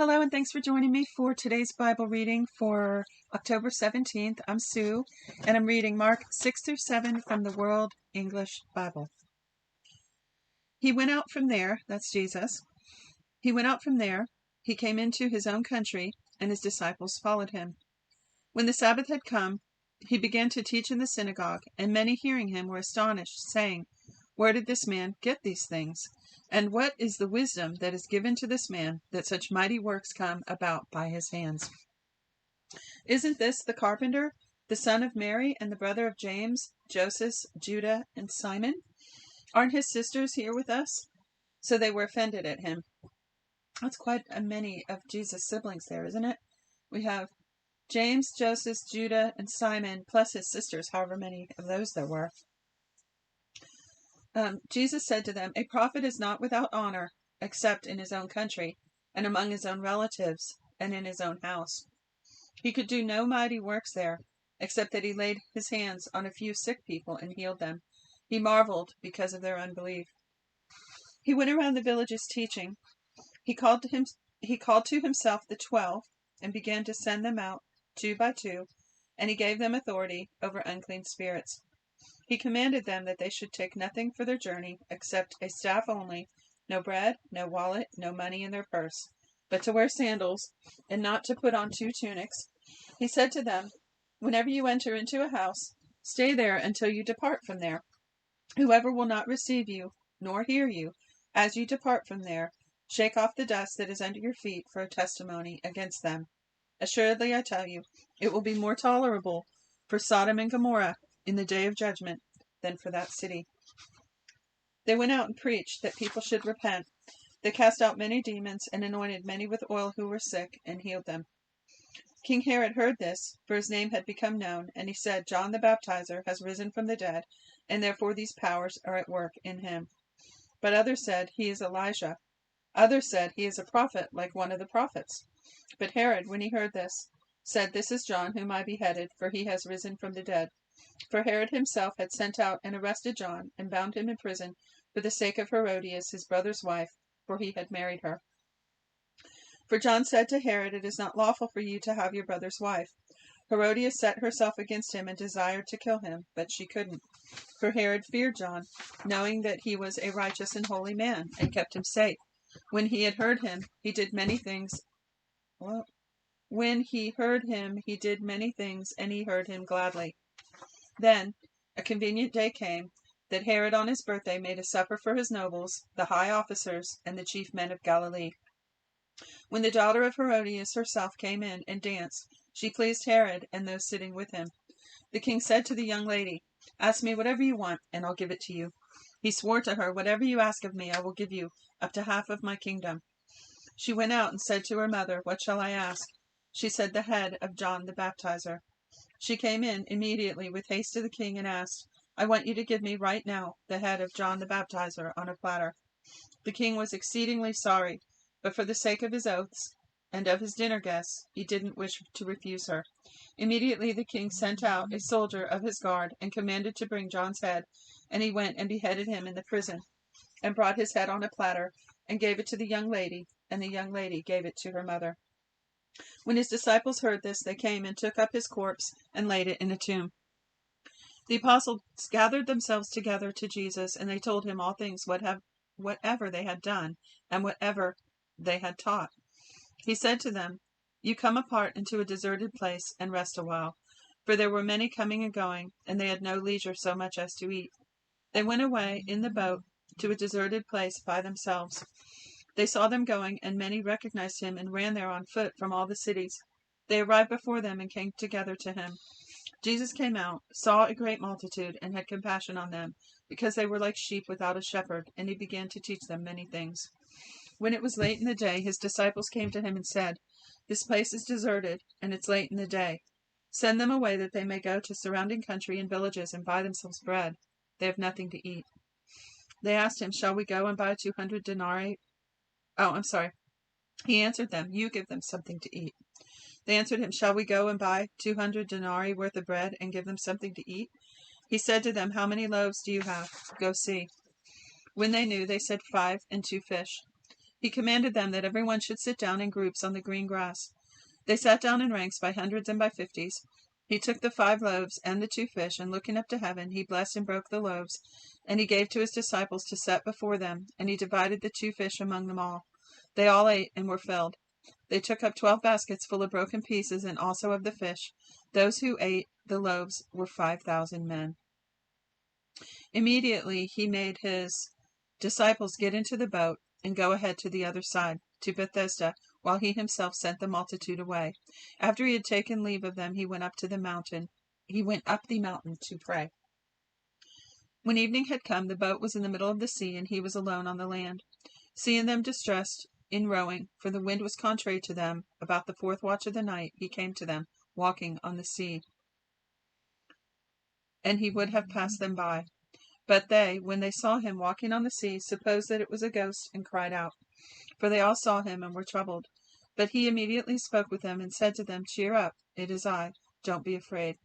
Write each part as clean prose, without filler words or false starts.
Hello, and thanks for joining me for today's Bible reading for October 17th. I'm Sue, and I'm reading Mark 6 through 7 from the World English Bible. He went out from there, that's Jesus. He went out from there, he came into his own country, and his disciples followed him. When the Sabbath had come, he began to teach in the synagogue, and many hearing him were astonished, saying, "Where did this man get these things? And what is the wisdom that is given to this man, that such mighty works come about by his hands? Isn't this the carpenter, the son of Mary, and the brother of James, Joseph, Judah, and Simon? Aren't his sisters here with us?" So they were offended at him. That's quite a many of Jesus' siblings there, isn't it? We have James, Joseph, Judah, and Simon, plus his sisters, however many of those there were. Jesus said to them, "A prophet is not without honor, except in his own country, and among his own relatives, and in his own house." He could do no mighty works there, except that he laid his hands on a few sick people and healed them. He marveled because of their unbelief. He went around the villages teaching. He called to himself the 12, and began to send them out 2 by 2, and he gave them authority over unclean spirits. He commanded them that they should take nothing for their journey except a staff only, no bread, no wallet, no money in their purse, but to wear sandals, and not to put on 2 tunics. He said to them, "Whenever you enter into a house, stay there until you depart from there. Whoever will not receive you, nor hear you, as you depart from there, shake off the dust that is under your feet for a testimony against them. Assuredly, I tell you, it will be more tolerable for Sodom and Gomorrah in the day of judgment than for that city." They went out and preached that people should repent. They cast out many demons, and anointed many with oil who were sick, and healed them. King Herod heard this, for his name had become known, and he said, "John the Baptizer has risen from the dead, and therefore these powers are at work in him." But others said, "He is Elijah." Others said, "He is a prophet, like one of the prophets." But Herod, when he heard this, said, "This is John whom I beheaded, for he has risen from the dead." For Herod himself had sent out and arrested John, and bound him in prison for the sake of Herodias, his brother's wife, for he had married her. For John said to Herod, "It is not lawful for you to have your brother's wife." Herodias set herself against him and desired to kill him, but she couldn't. For Herod feared John, knowing that he was a righteous and holy man, and kept him safe. When he heard him, he did many things, and he heard him gladly. Then a convenient day came, that Herod on his birthday made a supper for his nobles, the high officers, and the chief men of Galilee. When the daughter of Herodias herself came in and danced, she pleased Herod and those sitting with him. The king said to the young lady, "Ask me whatever you want, and I'll give it to you." He swore to her, "Whatever you ask of me, I will give you, up to half of my kingdom." She went out and said to her mother, "What shall I ask?" She said, "The head of John the Baptizer." She came in immediately with haste to the king and asked, "I want you to give me right now the head of John the Baptizer on a platter." The king was exceedingly sorry, but for the sake of his oaths and of his dinner guests, he didn't wish to refuse her. Immediately the king sent out a soldier of his guard and commanded to bring John's head, and he went and beheaded him in the prison, and brought his head on a platter, and gave it to the young lady, and the young lady gave it to her mother. When his disciples heard this, they came and took up his corpse and laid it in a tomb. The apostles gathered themselves together to Jesus, and they told him all things whatever they had done, and whatever they had taught. He said to them, "You come apart into a deserted place and rest a while." For there were many coming and going, and they had no leisure so much as to eat. They went away in the boat to a deserted place by themselves. They saw them going, and many recognized him and ran there on foot from all the cities. They arrived before them and came together to him. Jesus came out, saw a great multitude, and had compassion on them, because they were like sheep without a shepherd, and he began to teach them many things. When it was late in the day, his disciples came to him and said, "This place is deserted, and it's late in the day. Send them away that they may go to surrounding country and villages and buy themselves bread. They have nothing to eat." They asked him, "Shall we go and buy 200 denarii? He answered them, "You give them something to eat." They answered him, "Shall we go and buy 200 denarii worth of bread and give them something to eat?" He said to them, "How many loaves do you have? Go see." When they knew, they said, 5 and 2 fish. He commanded them that everyone should sit down in groups on the green grass. They sat down in ranks by hundreds and by fifties. He took the 5 loaves and the 2 fish, and looking up to heaven, he blessed and broke the loaves, and he gave to his disciples to set before them, and he divided the 2 fish among them all. They all ate and were filled. They took up 12 baskets full of broken pieces, and also of the fish. Those who ate the loaves were 5,000 men. Immediately he made his disciples get into the boat and go ahead to the other side, to Bethesda, while he himself sent the multitude away. After he had taken leave of them, he went up the mountain to pray. When evening had come, the boat was in the middle of the sea, and he was alone on the land. Seeing them distressed in rowing, for the wind was contrary to them, about the 4th watch of the night, he came to them, walking on the sea, and he would have passed them by. But they, when they saw him walking on the sea, supposed that it was a ghost, and cried out. For they all saw him, and were troubled. But he immediately spoke with them, and said to them, Cheer up, it is I, don't be afraid.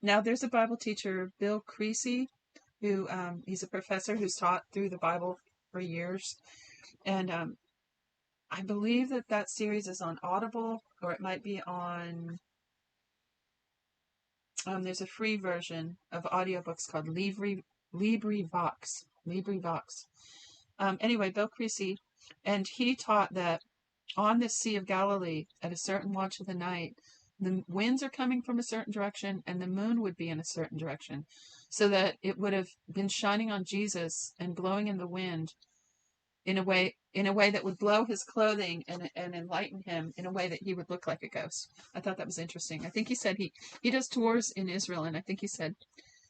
Now there's a Bible teacher, Bill Creasy, who he's a professor who's taught through the Bible for years. And I believe that series is on Audible, or it might be on... there's a free version of audiobooks called LibriVox. Anyway, Bill Creasy, and he taught that on the Sea of Galilee, at a certain watch of the night, the winds are coming from a certain direction, and the moon would be in a certain direction, so that it would have been shining on Jesus and blowing in the wind in a way that would blow his clothing and enlighten him in a way that he would look like a ghost. I thought that was interesting. I think he said he does tours in Israel, and I think he said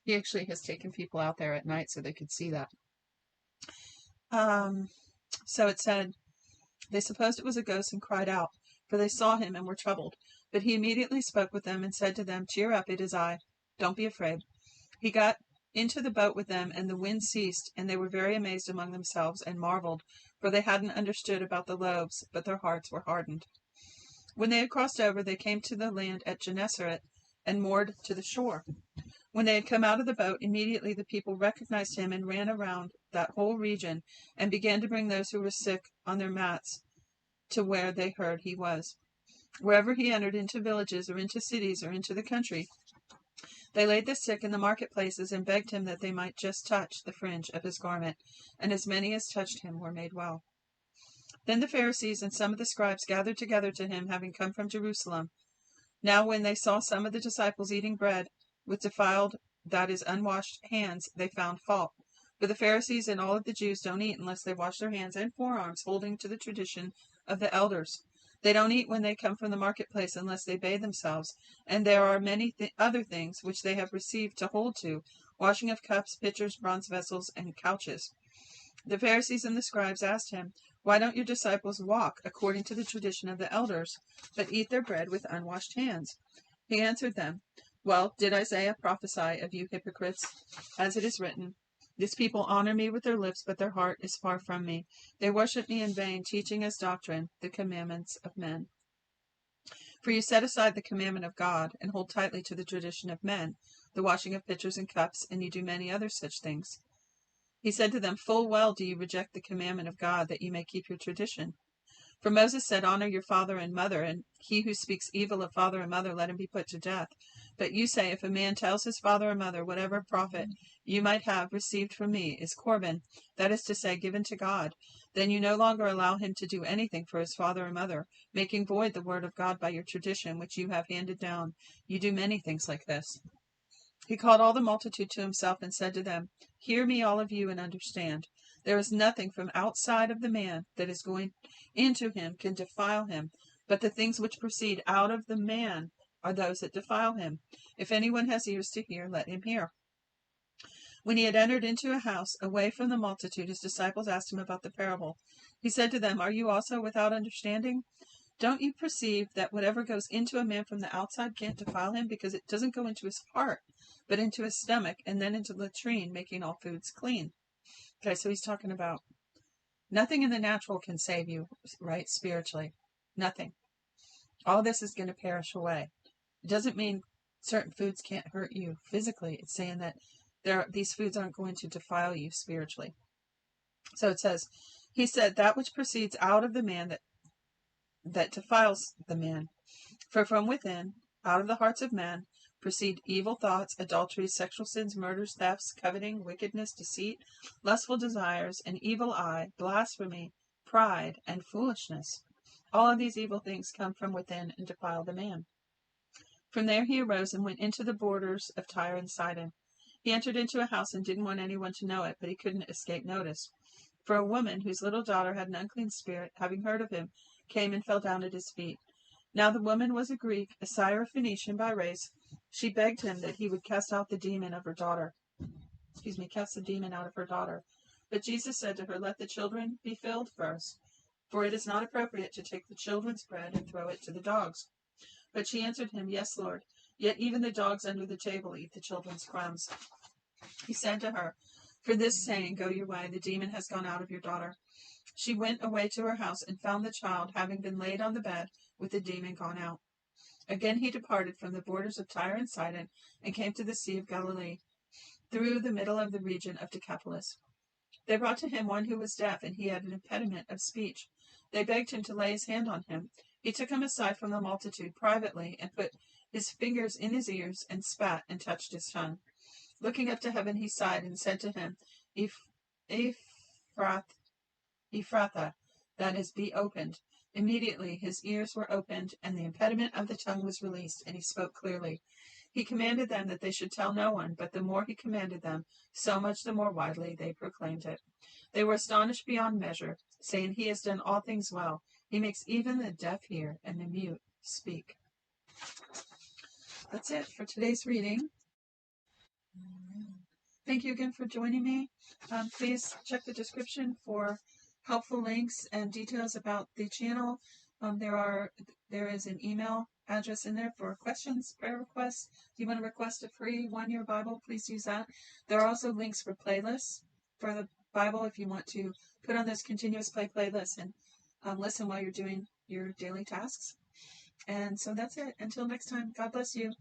he actually has taken people out there at night so they could see that. So it said, they supposed it was a ghost and cried out, for they saw him and were troubled. But he immediately spoke with them and said to them, Cheer up, it is I. Don't be afraid. He got into the boat with them, and the wind ceased, and they were very amazed among themselves, and marveled, for they hadn't understood about the loaves, but their hearts were hardened. When they had crossed over, they came to the land at Gennesaret, and moored to the shore. When they had come out of the boat, immediately the people recognized him, and ran around that whole region, and began to bring those who were sick on their mats to where they heard he was. Wherever he entered, into villages, or into cities, or into the country, they laid the sick in the marketplaces, and begged him that they might just touch the fringe of his garment, and as many as touched him were made well. Then the Pharisees and some of the scribes gathered together to him, having come from Jerusalem. Now when they saw some of the disciples eating bread with defiled, that is, unwashed hands, they found fault. For the Pharisees and all of the Jews don't eat unless they wash their hands and forearms, holding to the tradition of the elders. They don't eat when they come from the marketplace unless they bathe themselves, and there are many other things which they have received to hold to, washing of cups, pitchers, bronze vessels, and couches. The Pharisees and the scribes asked him, Why don't your disciples walk according to the tradition of the elders, but eat their bread with unwashed hands? He answered them, Well, did Isaiah prophesy of you hypocrites? As it is written, This people honor me with their lips, but their heart is far from me. They worship me in vain, teaching as doctrine the commandments of men. For you set aside the commandment of God, and hold tightly to the tradition of men, the washing of pitchers and cups, and you do many other such things. He said to them, Full well do you reject the commandment of God, that you may keep your tradition. For Moses said, Honor your father and mother, and he who speaks evil of father and mother, let him be put to death. But you say, if a man tells his father or mother, whatever profit you might have received from me is Corban, that is to say, given to God, then you no longer allow him to do anything for his father or mother, making void the word of God by your tradition, which you have handed down. You do many things like this. He called all the multitude to himself and said to them, Hear me, all of you, and understand. There is nothing from outside of the man that is going into him can defile him, but the things which proceed out of the man are those that defile him. If anyone has ears to hear, let him hear. When he had entered into a house, away from the multitude, his disciples asked him about the parable. He said to them, Are you also without understanding? Don't you perceive that whatever goes into a man from the outside can't defile him, because it doesn't go into his heart, but into his stomach, and then into the latrine, making all foods clean? Okay, so he's talking about nothing in the natural can save you, right, spiritually. Nothing. All this is going to perish away. It doesn't mean certain foods can't hurt you physically. It's saying that these foods aren't going to defile you spiritually. So it says, He said, that which proceeds out of the man that defiles the man. For from within, out of the hearts of men, proceed evil thoughts, adulteries, sexual sins, murders, thefts, coveting, wickedness, deceit, lustful desires, an evil eye, blasphemy, pride, and foolishness. All of these evil things come from within and defile the man. From there he arose and went into the borders of Tyre and Sidon. He entered into a house and didn't want anyone to know it, but he couldn't escape notice. For a woman whose little daughter had an unclean spirit, having heard of him, came and fell down at his feet. Now the woman was a Greek, a Syrophoenician by race. She begged him that he would cast out the demon of her daughter. Cast the demon out of her daughter. But Jesus said to her, let the children be filled first, for it is not appropriate to take the children's bread and throw it to the dogs. But she answered him, yes, Lord, yet even the dogs under the table eat the children's crumbs. He said to her, for this saying, go your way, the demon has gone out of your daughter. She went away to her house and found the child, having been laid on the bed, with the demon gone out. Again he departed from the borders of Tyre and Sidon, and came to the Sea of Galilee, through the middle of the region of Decapolis. They brought to him one who was deaf, and he had an impediment of speech. They begged him to lay his hand on him. He took him aside from the multitude privately, and put his fingers in his ears, and spat, and touched his tongue. Looking up to heaven, he sighed, and said to him, Ephrathah, that is, be opened. Immediately his ears were opened, and the impediment of the tongue was released, and he spoke clearly. He commanded them that they should tell no one, but the more he commanded them, so much the more widely they proclaimed it. They were astonished beyond measure, saying, he has done all things well. He makes even the deaf hear and the mute speak. That's it for today's reading. Thank you again for joining me. Please check the description for helpful links and details about the channel. There is an email address in there for questions, prayer requests. If you want to request a free one-year Bible, please use that. There are also links for playlists for the Bible if you want to put on those continuous play playlists and listen while you're doing your daily tasks. And so that's it. Until next time, God bless you.